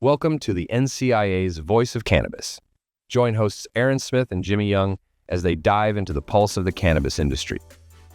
Welcome to the NCIA's Voice of Cannabis. Join hosts Aaron Smith and Jimmy Young as they dive into the pulse of the cannabis industry,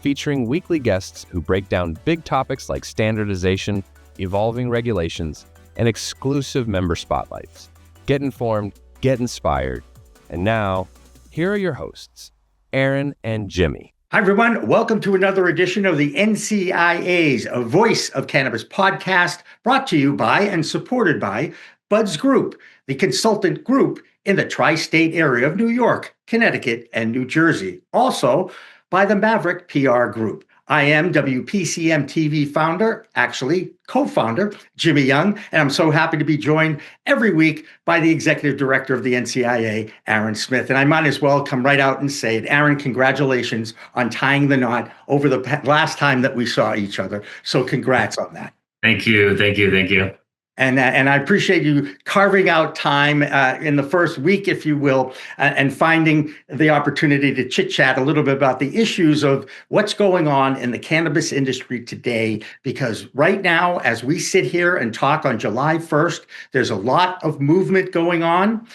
featuring weekly guests who break down big topics like standardization, evolving regulations, and exclusive member spotlights. Get informed, get inspired. And now, here are your hosts, Aaron and Jimmy. Hi, everyone. Welcome to another edition of the NCIA's Voice of Cannabis podcast, brought to you by and supported by Buds Group, the consultant group in the tri-state area of New York, Connecticut, and New Jersey. Also by the Maverick PR Group. I am WPCM TV co-founder, Jimmy Young, and I'm so happy to be joined every week by the executive director of the NCIA, Aaron Smith. And I might as well come right out and say it. Aaron, congratulations on tying the knot over the last time that we saw each other. So congrats on that. Thank you. And I appreciate you carving out time in the first week, if you will, and finding the opportunity to chit-chat a little bit about the issues of what's going on in the cannabis industry today. Because right now, as we sit here and talk on July 1st, there's a lot of movement going on.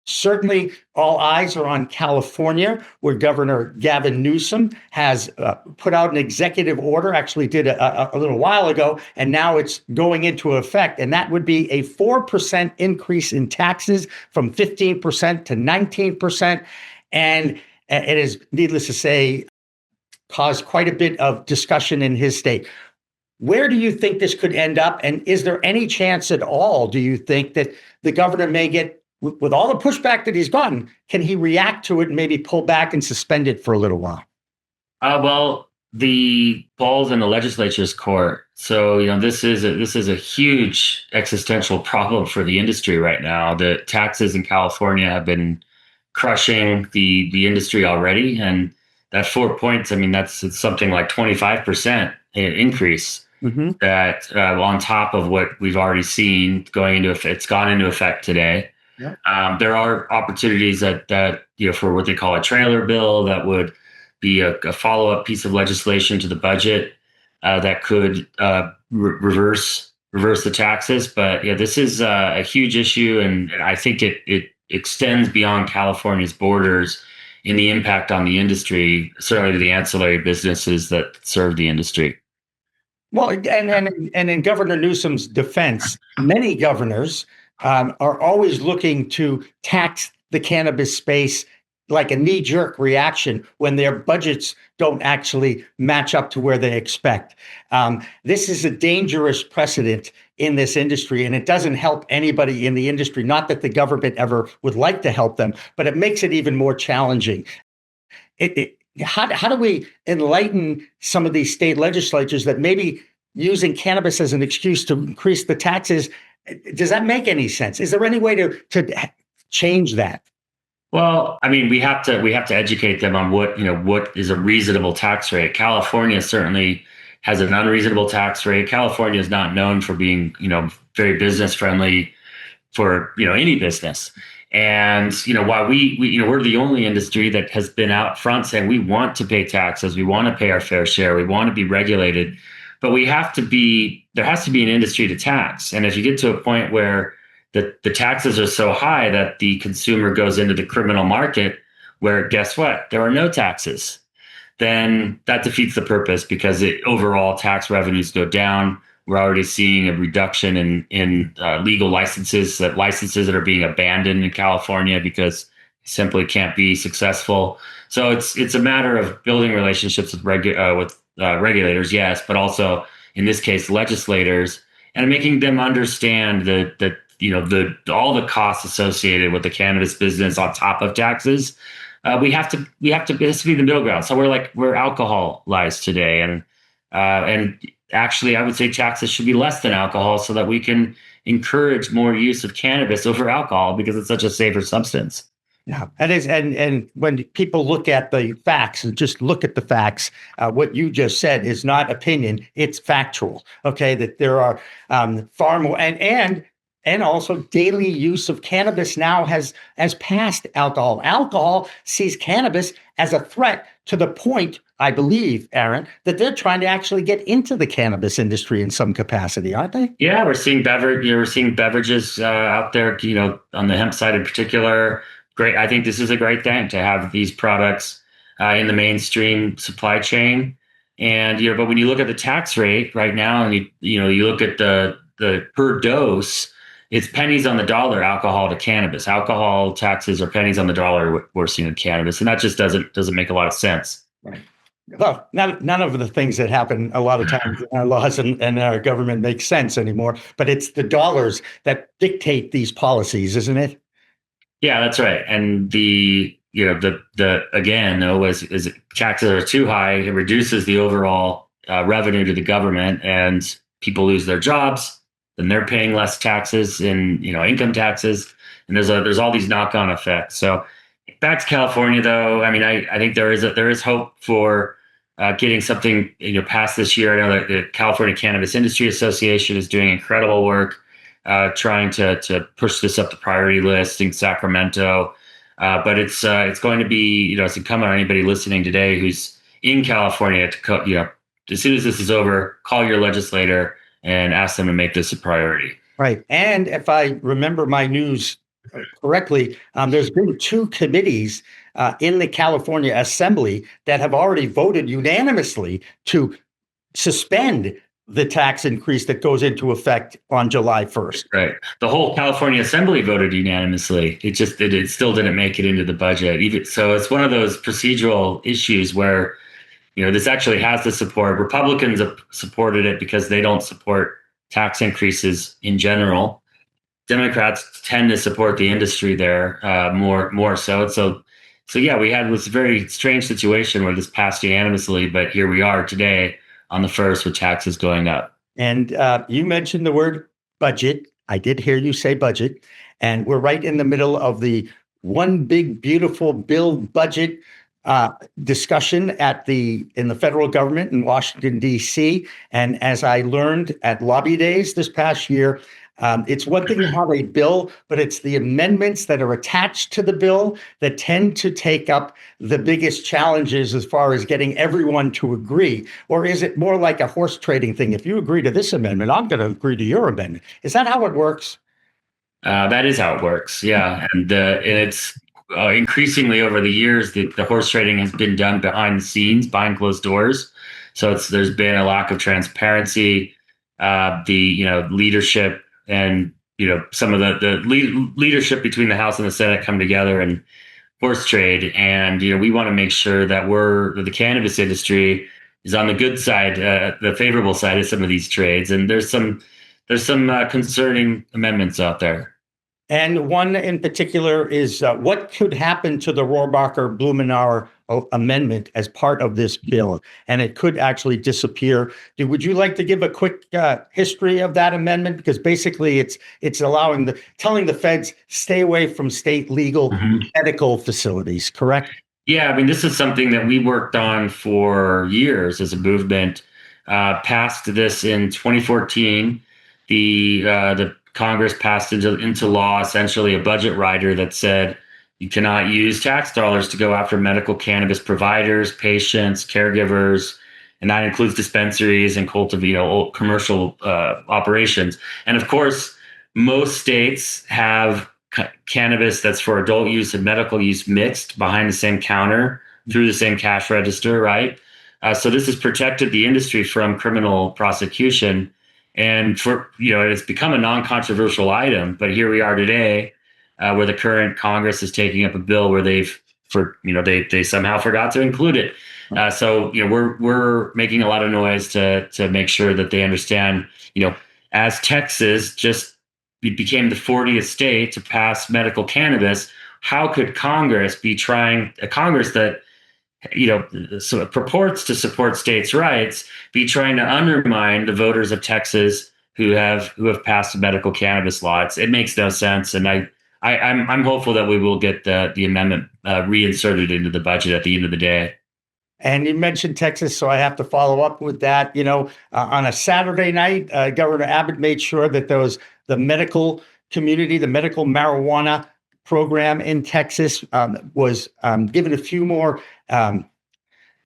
Certainly, all eyes are on California, where Governor Gavin Newsom has put out an executive order, actually did a little while ago, and now it's going into effect. And that would be a 4% increase in taxes from 15% to 19%. And it is, needless to say, caused quite a bit of discussion in his state. Where do you think this could end up? And is there any chance at all, do you think, that the governor may get, with all the pushback that he's gotten, can he react to it and maybe pull back and suspend it for a little while? Well, the ball's in the legislature's court. So, this is a huge existential problem for the industry right now. The taxes in California have been crushing the industry already. And that 4 points, it's something like 25% increase that on top of what we've already seen going into effect. It's gone into effect today. Yeah. There are opportunities that for what they call a trailer bill that would be a follow-up piece of legislation to the budget that could reverse the taxes. But this is a huge issue, and I think it extends beyond California's borders in the impact on the industry, certainly to the ancillary businesses that serve the industry. Well, and in Governor Newsom's defense, many governors are always looking to tax the cannabis space like a knee-jerk reaction when their budgets don't actually match up to where they expect. This is a dangerous precedent in this industry, and it doesn't help anybody in the industry. Not that the government ever would like to help them, but it makes it even more challenging. How do we enlighten some of these state legislatures that maybe using cannabis as an excuse to increase the taxes? Does that make any sense? Is there any way to change that? Well, we have to educate them on what is a reasonable tax rate. California certainly has an unreasonable tax rate. California is not known for being, very business friendly for, any business. And, while we're the only industry that has been out front saying we want to pay taxes, we want to pay our fair share, we want to be regulated. But there has to be an industry to tax. And if you get to a point where the taxes are so high that the consumer goes into the criminal market where, guess what, there are no taxes, then that defeats the purpose, because overall tax revenues go down. We're already seeing a reduction in legal licenses that are being abandoned in California because they simply can't be successful. So it's a matter of building relationships with regulators, yes, but also in this case legislators, and making them understand that all the costs associated with the cannabis business on top of taxes. We have to be the middle ground. So we're alcoholized today, and actually I would say taxes should be less than alcohol so that we can encourage more use of cannabis over alcohol because it's such a safer substance. Yeah, and when people look at the facts and just look at the facts, what you just said is not opinion; it's factual. Okay, that there are far more, and also daily use of cannabis now has passed alcohol. Alcohol sees cannabis as a threat to the point, I believe, Aaron, that they're trying to actually get into the cannabis industry in some capacity, aren't they? Yeah, we're seeing beverages out there, on the hemp side in particular. Great. I think this is a great thing to have these products in the mainstream supply chain. And, but when you look at the tax rate right now, and you look at the per dose, it's pennies on the dollar alcohol to cannabis. Alcohol taxes are pennies on the dollar we're seeing in cannabis, and that just doesn't make a lot of sense. Right. Well, none of the things that happen a lot of times in our laws and our government make sense anymore, but it's the dollars that dictate these policies, isn't it? Yeah, that's right. And again, though, is taxes are too high, it reduces the overall revenue to the government, and people lose their jobs. Then they're paying less taxes in income taxes, and there's all these knock-on effects. So back to California, though. I mean, I think there is hope for getting something passed this year. I know that the California Cannabis Industry Association is doing incredible work trying to push this up the priority list in Sacramento. But it's going to be it's incumbent on anybody listening today who's in California to as soon as this is over, call your legislator and ask them to make this a priority. Right. And if I remember my news correctly, there's been two committees in the California Assembly that have already voted unanimously to suspend the tax increase that goes into effect on July 1st. Right. The whole California Assembly voted unanimously. It still didn't make it into the budget. So it's one of those procedural issues where this actually has the support. Republicans have supported it because they don't support tax increases in general. Democrats tend to support the industry there more so. So yeah, we had this very strange situation where this passed unanimously, but here we are today on the first with taxes going up. And you mentioned the word budget. I did hear you say budget, and we're right in the middle of the one big beautiful bill budget discussion in the federal government in Washington, D.C. And as I learned at lobby days this past year, it's one thing to have a bill, but it's the amendments that are attached to the bill that tend to take up the biggest challenges as far as getting everyone to agree. Or is it more like a horse trading thing? If you agree to this amendment, I'm going to agree to your amendment. Is that how it works? That is how it works. Yeah. And it's increasingly over the years, the horse trading has been done behind the scenes, behind closed doors. So there's been a lack of transparency, the leadership, and some of the leadership between the House and the Senate come together and horse trade. And we want to make sure that the cannabis industry is on the good side, the favorable side of some of these trades. And there's some concerning amendments out there. And one in particular is what could happen to the Rohrabacher-Blumenauer Amendment as part of this bill, and it could actually disappear. Would you like to give a quick history of that amendment? Because basically, it's telling the feds stay away from state legal medical facilities. Correct? Yeah, I mean, this is something that we worked on for years as a movement. Passed this in 2014. The Congress passed into law essentially a budget rider that said you cannot use tax dollars to go after medical cannabis providers, patients, caregivers, and that includes dispensaries and commercial operations. And of course, most states have cannabis that's for adult use and medical use mixed behind the same counter through the same cash register, right? So this has protected the industry from criminal prosecution. And it's become a non-controversial item, but here we are today, where the current Congress is taking up a bill where they somehow forgot to include it. So we're making a lot of noise to make sure that they understand. As Texas just became the 40th state to pass medical cannabis, how could Congress a Congress that so it purports to support states' rights, be trying to undermine the voters of Texas who have passed a medical cannabis law? It makes no sense, and I'm hopeful that we will get the amendment reinserted into the budget at the end of the day. And you mentioned Texas, so I have to follow up with that. On a Saturday night, Governor Abbott made sure that the medical community, the medical marijuana program in Texas was given a few more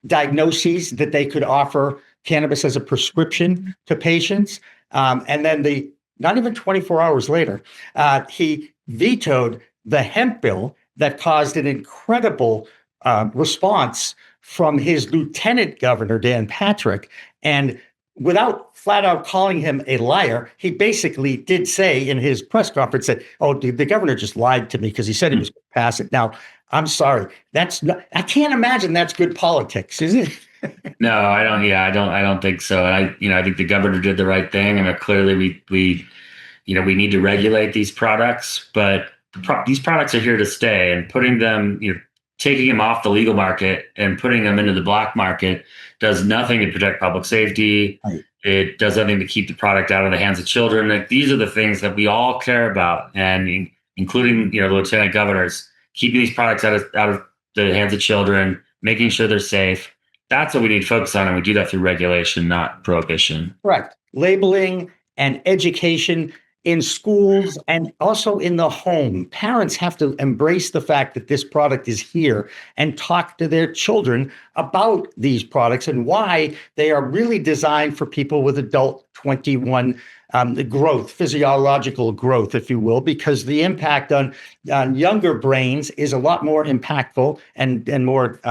diagnoses that they could offer cannabis as a prescription to patients. And then not even 24 hours later, he vetoed the hemp bill that caused an incredible response from his lieutenant governor, Dan Patrick. And without flat out calling him a liar, he basically did say in his press conference that, oh, dude, the governor just lied to me because he said he was going to pass it. Now, I'm sorry. I can't imagine that's good politics, is it? No, I don't. Yeah, I don't think so. And I think the governor did the right thing. And clearly we need to regulate these products, but these products are here to stay, and putting them, taking them off the legal market and putting them into the black market does nothing to protect public safety. Right. It does nothing to keep the product out of the hands of children. Like, these are the things that we all care about, and including, the lieutenant governors, keeping these products out of the hands of children, making sure they're safe. That's what we need to focus on, and we do that through regulation, not prohibition. Correct. Labeling and education in schools and also in the home. Parents have to embrace the fact that this product is here and talk to their children about these products and why they are really designed for people with adult 21 growth, physiological growth, if you will, because the impact on younger brains is a lot more impactful and more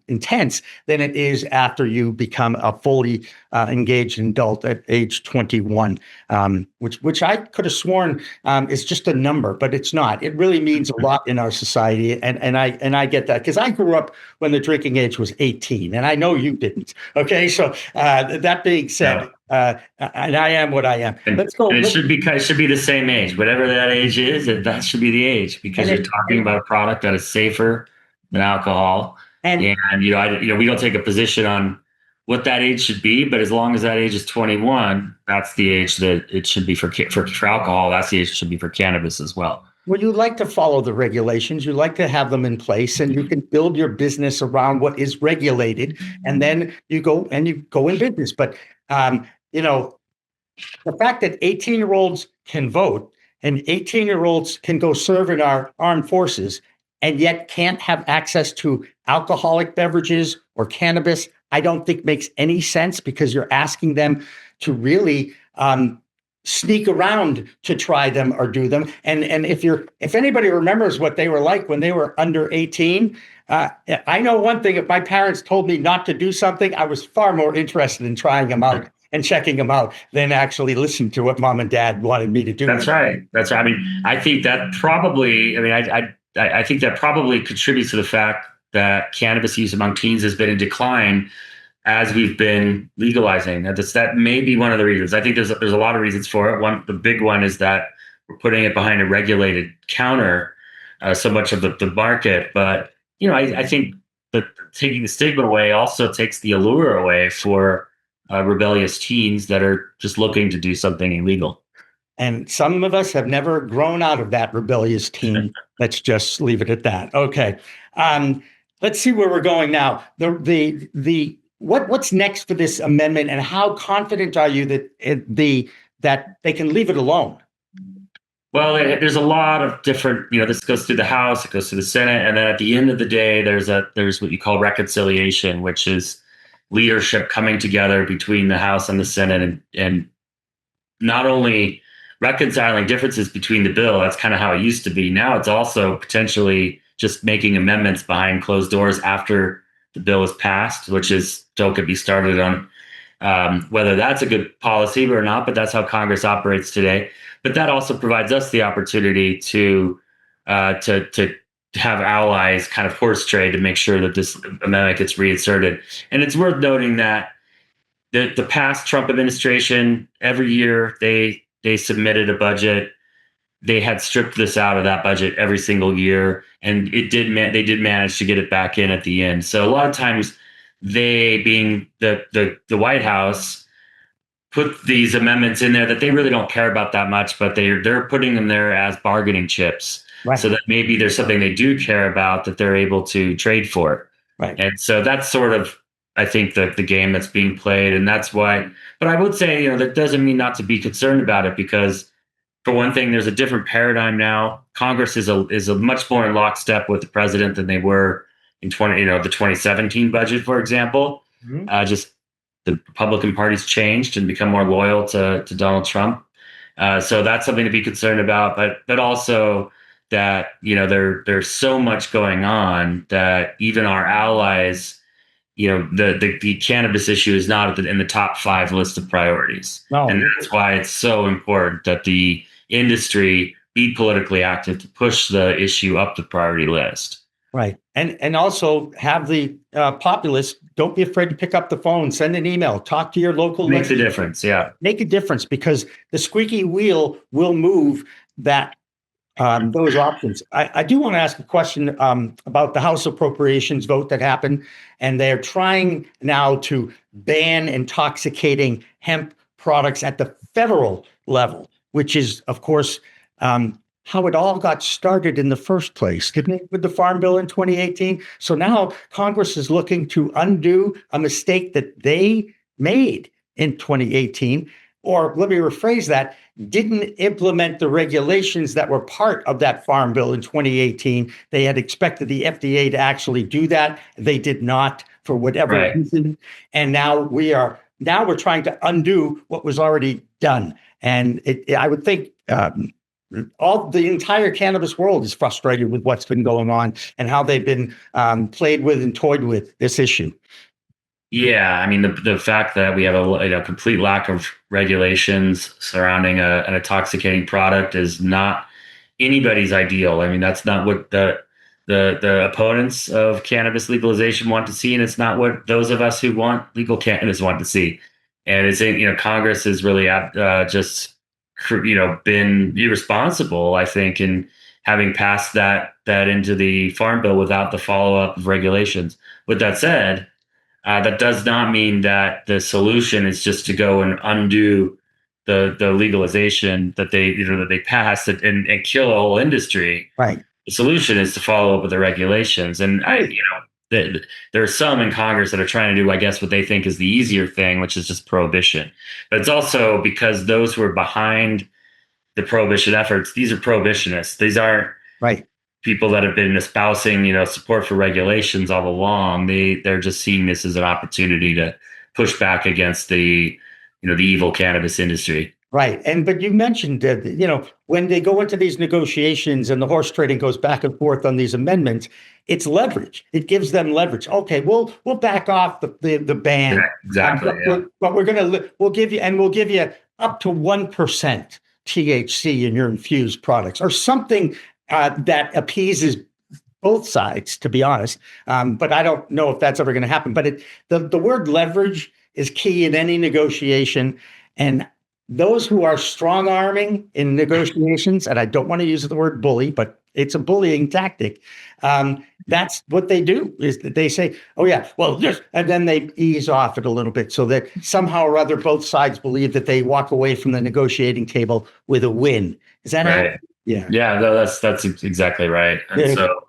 intense than it is after you become a fully engaged adult at age 21, which I could have sworn is just a number, but it's not. It really means a lot in our society, and I get that because I grew up when the drinking age was 18, and I know you didn't. Okay, so that being said. And I am what I am. Let's go. And it should be the same age, whatever that age is. That should be the age, because you're talking about a product that is safer than alcohol. And we don't take a position on what that age should be, but as long as that age is 21, that's the age that it should be for alcohol. That's the age it should be for cannabis as well. Well, you like to follow the regulations. You like to have them in place, and you can build your business around what is regulated, and then you go in business. But the fact that 18-year-olds can vote and 18-year-olds can go serve in our armed forces and yet can't have access to alcoholic beverages or cannabis, I don't think makes any sense, because you're asking them to really sneak around to try them or do them. And if anybody remembers what they were like when they were under 18, I know one thing: if my parents told me not to do something, I was far more interested in trying them out and checking them out than actually listen to what mom and dad wanted me to do. That's right. I mean, I think that probably, I think that probably contributes to the fact that cannabis use among teens has been in decline as we've been legalizing. That may be one of the reasons. I think there's a lot of reasons for it. The big one is that we're putting it behind a regulated counter, so much of the market. But I think that taking the stigma away also takes the allure away for rebellious teens that are just looking to do something illegal. And some of us have never grown out of that rebellious teen. Let's just leave it at that. Okay. Let's see where we're going now. What's next for this amendment, and how confident are you that they can leave it alone? Well, there's a lot of different, this goes through the House, it goes through the Senate, and then at the end of the day, there's what you call reconciliation, which is leadership coming together between the House and the Senate, and not only reconciling differences between the bill. That's kind of how it used to be. Now it's also potentially just making amendments behind closed doors after the bill is passed, which is, don't get me started on whether that's a good policy or not, but that's how Congress operates today. But that also provides us the opportunity to have allies kind of horse trade to make sure that this amendment gets reinserted. And it's worth noting that the past Trump administration, every year they submitted a budget. They had stripped this out of that budget every single year, and they did manage to get it back in at the end. So a lot of times, they, being the White House, put these amendments in there that they really don't care about that much, but they're putting them there as bargaining chips, right, so that maybe there's something they do care about that they're able to trade for. Right. And so that's sort of, I think, the game that's being played, and that's why. But I would say, that doesn't mean not to be concerned about it, because for one thing, there's a different paradigm now. Congress is a much more in lockstep with the president than they were, in the 2017 budget, for example. Just the Republican Party's changed and become more loyal to Donald Trump. So that's something to be concerned about, but also that, there's so much going on that even our allies, the cannabis issue is not in the top 5 list of priorities. No. And that's why it's so important that the industry be politically active to push the issue up the priority list. Right. And also have the populace, don't be afraid to pick up the phone, send an email, talk to your local. Makes a difference. Yeah. Make a difference, because the squeaky wheel will move that those options. I do want to ask a question about the House Appropriations vote that happened, and they're trying now to ban intoxicating hemp products at the federal level, which is, of course, how it all got started in the first place, didn't it, with the Farm Bill in 2018? So now Congress is looking to undo a mistake that they made in 2018, or let me rephrase that, didn't implement the regulations that were part of that Farm Bill in 2018. They had expected the FDA to actually do that. They did not, for whatever reason. And now we're trying to undo what was already done. And I would think the entire cannabis world is frustrated with what's been going on and how they've been played with and toyed with this issue. Yeah, I mean, the fact that we have a complete lack of regulations surrounding an intoxicating product is not anybody's ideal. I mean, that's not what the opponents of cannabis legalization want to see, and it's not what those of us who want legal cannabis want to see. And it's Congress has really just been irresponsible, I think, in having passed that into the Farm Bill without the follow-up of regulations. With that said, that does not mean that the solution is just to go and undo the legalization that they passed and kill a whole industry. Right. The solution is to follow up with the regulations. And there are some in Congress that are trying to do, I guess, what they think is the easier thing, which is just prohibition. But it's also because those who are behind the prohibition efforts, these are prohibitionists. These aren't people that have been espousing, support for regulations all along. They're just seeing this as an opportunity to push back against the evil cannabis industry. Right. But you mentioned that, when they go into these negotiations and the horse trading goes back and forth on these amendments, it's leverage. It gives them leverage. Okay, we'll back off the ban. Yeah, exactly. But we'll give you up to 1% THC in your infused products, or something that appeases both sides, to be honest. But I don't know if that's ever going to happen. But the word leverage is key in any negotiation. And those who are strong arming in negotiations, and I don't want to use the word bully, but it's a bullying tactic. That's what they do, is that they say, oh yeah, well, and then they ease off it a little bit so that somehow or other both sides believe that they walk away from the negotiating table with a win. Is that right? Yeah. Yeah, no, that's exactly right. And so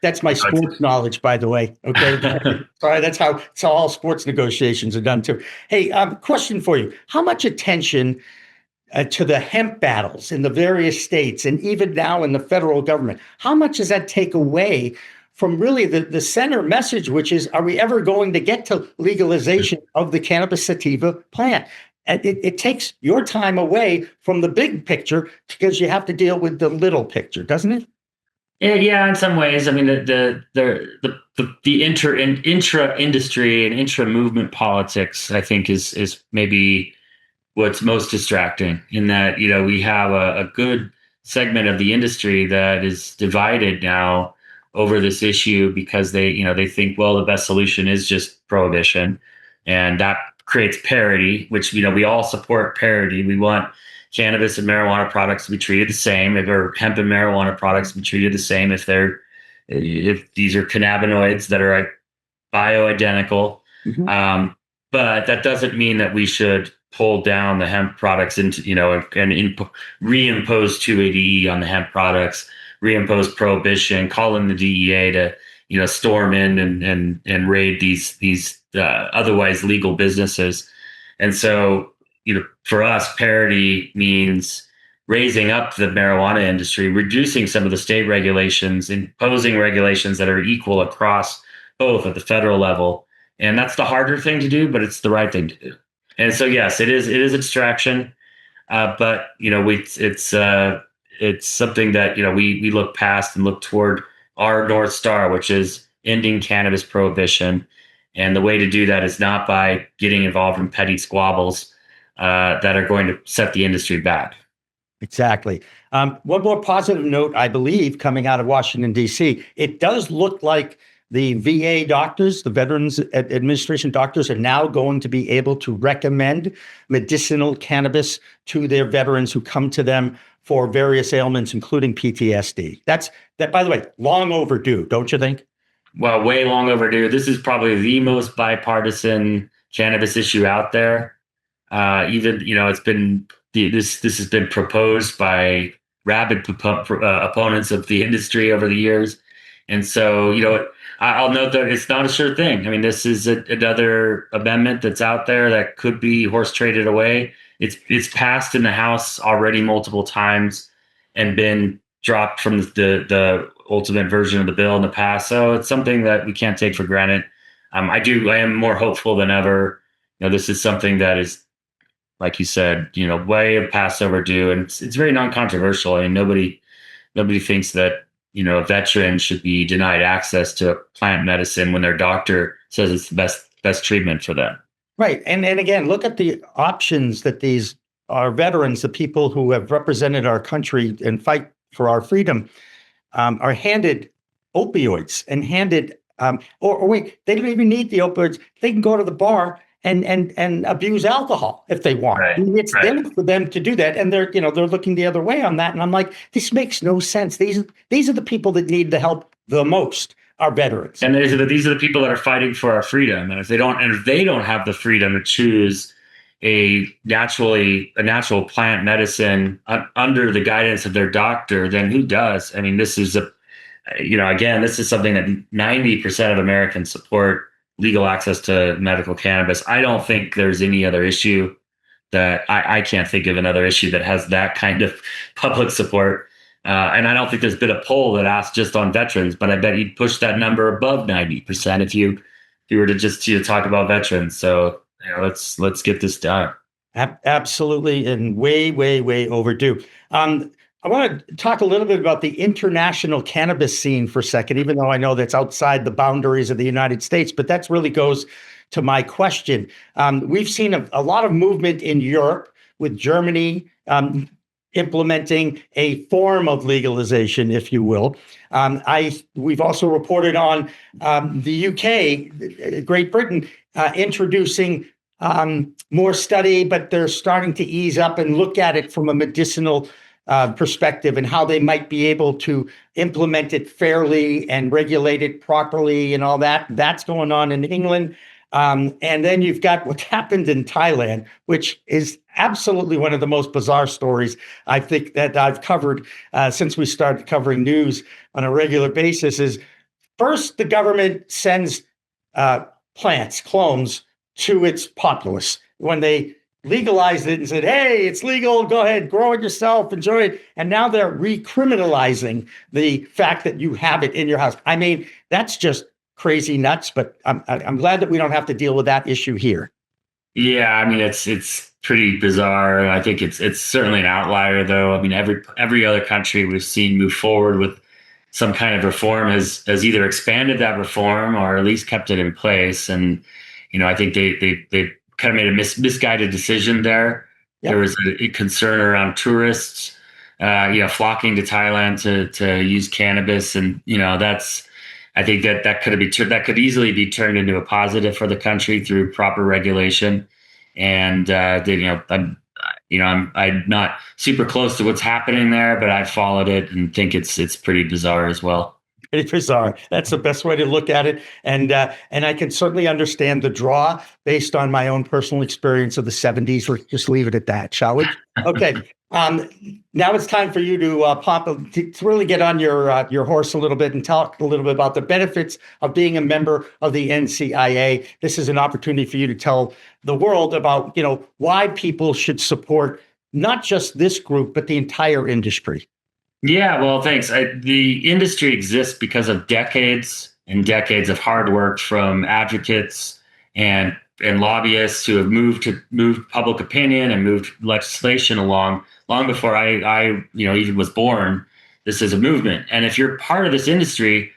that's my sports knowledge, by the way. Okay. Sorry, that's how all sports negotiations are done too. Hey, question for you. How much attention to the hemp battles in the various states, and even now in the federal government, how much does that take away from really the center message, which is, are we ever going to get to legalization of the cannabis sativa plant? It takes your time away from the big picture because you have to deal with the little picture, doesn't it? Yeah, in some ways. I mean, the intra industry and intra movement politics, I think, is maybe what's most distracting, in that we have a good segment of the industry that is divided now over this issue because they think, well, the best solution is just prohibition, and that creates parity, which we all support parity. We want cannabis and marijuana products to be treated the same, or hemp and marijuana products to be treated the same if these are cannabinoids that are bioidentical. Mm-hmm. But that doesn't mean that we should pull down the hemp products into, and reimpose 280E on the hemp products, reimpose prohibition, call in the DEA to, storm in and raid these otherwise legal businesses. And so, for us, parity means raising up the marijuana industry, reducing some of the state regulations, imposing regulations that are equal across both at the federal level. And that's the harder thing to do, but it's the right thing to do. And so, yes, it is a distraction. But it's something that we look past and look toward our North Star, which is ending cannabis prohibition. And the way to do that is not by getting involved in petty squabbles that are going to set the industry back. Exactly. One more positive note, I believe, coming out of Washington, D.C., it does look like the VA doctors, the Veterans Administration doctors, are now going to be able to recommend medicinal cannabis to their veterans who come to them for various ailments, including PTSD. That, by the way, long overdue, don't you think? Well, way long overdue. This is probably the most bipartisan cannabis issue out there. It's been this has been proposed by rabid opponents of the industry over the years, and so I'll note that it's not a sure thing. I mean, this is another amendment that's out there that could be horse traded away. It's passed in the House already multiple times and been dropped from the ultimate version of the bill in the past. So it's something that we can't take for granted. I am more hopeful than ever. This is something that is, like you said, way past overdue, and it's very non-controversial. I mean, nobody thinks that veterans should be denied access to plant medicine when their doctor says it's the best treatment for them. Right. And again, look at the options that these are veterans, the people who have represented our country and fight for our freedom, are handed opioids and handed, or wait, they don't even need the opioids. They can go to the bar and abuse alcohol if they want. Right. I mean, it's there for them to do that, and they're looking the other way on that. And I'm like, this makes no sense. These are the people that need the help the most, our veterans. And these are the people that are fighting for our freedom. And if they don't have the freedom to choose a natural plant medicine under the guidance of their doctor, then who does? I mean, this is this is something that 90% of Americans support. Legal access to medical cannabis. I don't think there's any other issue that I can't think of another issue that has that kind of public support. And I don't think there's been a poll that asked just on veterans, but I bet you'd push that number above 90% if you were to just talk about veterans. So let's get this done. Absolutely, and way overdue. I want to talk a little bit about the international cannabis scene for a second, even though I know that's outside the boundaries of the United States, but that really goes to my question. We've seen a lot of movement in Europe with Germany implementing a form of legalization, if you will. We've also reported on the UK, Great Britain, introducing more study, but they're starting to ease up and look at it from a medicinal perspective and how they might be able to implement it fairly and regulate it properly and all that. That's going on in England. And then you've got what happened in Thailand, which is absolutely one of the most bizarre stories I think that I've covered since we started covering news on a regular basis. Is first, the government sends plants, clones, to its populace when they legalized it and said, hey, it's legal, go ahead, grow it yourself, enjoy it. And now they're recriminalizing the fact that you have it in your house. I mean, that's just crazy nuts, but I'm glad that we don't have to deal with that issue here. Yeah, I mean, it's pretty bizarre. And I think it's certainly an outlier, though. I mean, every other country we've seen move forward with some kind of reform has either expanded that reform or at least kept it in place. And, I think they kind of made a misguided decision there. Yep. There was a concern around tourists, flocking to Thailand to use cannabis, and I think that could easily be turned into a positive for the country through proper regulation. And I'm not super close to what's happening there, but I've followed it and think it's pretty bizarre as well. Pretty bizarre. That's the best way to look at it. And I can certainly understand the draw based on my own personal experience of the 70s. We'll just leave it at that, shall we? Okay. Now it's time for you to really get on your horse a little bit and talk a little bit about the benefits of being a member of the NCIA. This is an opportunity for you to tell the world about, why people should support not just this group, but the entire industry. Yeah, well, thanks. The industry exists because of decades and decades of hard work from advocates and lobbyists who have moved public opinion and moved legislation along long before I even was born. This is a movement, and if you're part of this industry,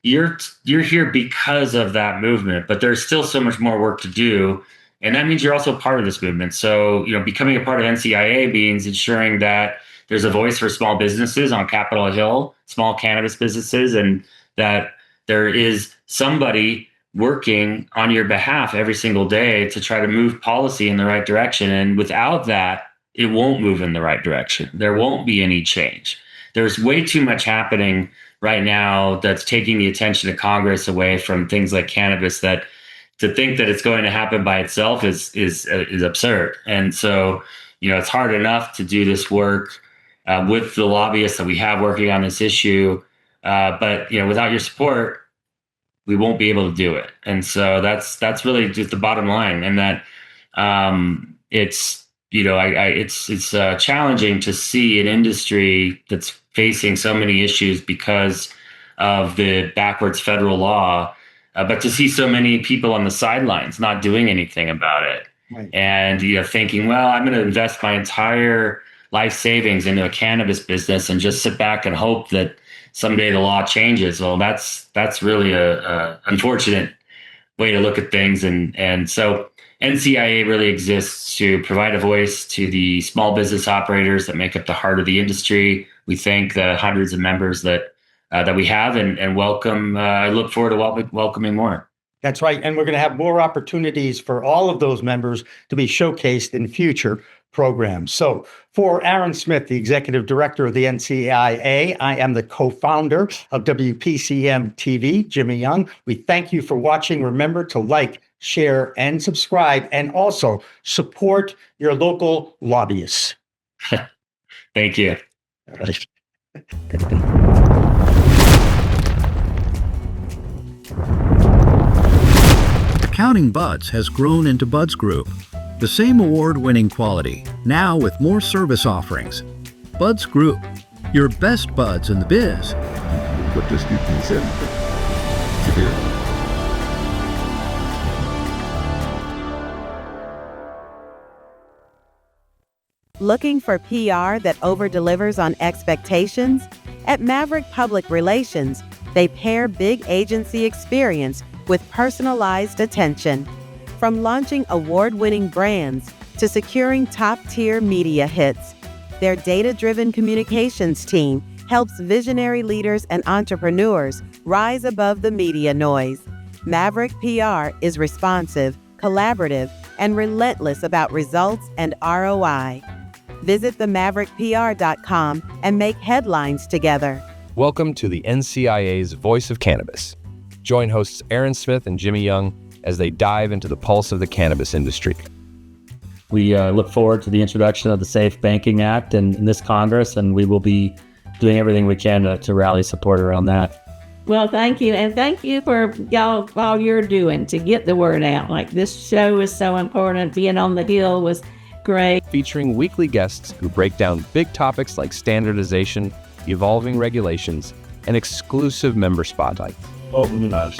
you're here because of that movement. But there's still so much more work to do, and that means you're also part of this movement. So becoming a part of NCIA means ensuring that there's a voice for small businesses on Capitol Hill, small cannabis businesses, and that there is somebody working on your behalf every single day to try to move policy in the right direction. And without that, it won't move in the right direction. There won't be any change. There's way too much happening right now that's taking the attention of Congress away from things like cannabis, that to think that it's going to happen by itself is absurd. And so, it's hard enough to do this work with the lobbyists that we have working on this issue. But without your support, we won't be able to do it. And so that's really just the bottom line. And that it's challenging to see an industry that's facing so many issues because of the backwards federal law, but to see so many people on the sidelines not doing anything about it. Right. And thinking, well, I'm going to invest my entire life savings into a cannabis business and just sit back and hope that someday the law changes. Well, that's really a unfortunate way to look at things. And so NCIA really exists to provide a voice to the small business operators that make up the heart of the industry. We thank the hundreds of members that we have and welcome. I look forward to welcoming more. That's right. And we're going to have more opportunities for all of those members to be showcased in future programs. So for Aaron Smith, the executive director of the NCIA, I am the co-founder of WPCM TV, Jimmy Young. We thank you for watching. Remember to like, share, and subscribe, and also support your local lobbyists. Thank you. Counting Buds has grown into Buds Group, the same award-winning quality, now with more service offerings. Buds Group, your best buds in the biz. What does you consider? Looking for PR that over-delivers on expectations? At Maverick Public Relations, they pair big agency experience with personalized attention. From launching award-winning brands to securing top-tier media hits, their data-driven communications team helps visionary leaders and entrepreneurs rise above the media noise. Maverick PR is responsive, collaborative, and relentless about results and ROI. Visit themaverickpr.com and make headlines together. Welcome to the NCIA's Voice of Cannabis. Join hosts Aaron Smith and Jimmy Young as they dive into the pulse of the cannabis industry. We look forward to the introduction of the Safe Banking Act in this Congress, and we will be doing everything we can to rally support around that. Well, thank you. And thank you for all you're doing to get the word out. Like, this show is so important. Being on the Hill was great. Featuring weekly guests who break down big topics like standardization, evolving regulations, and exclusive member spotlights. Oh, nice.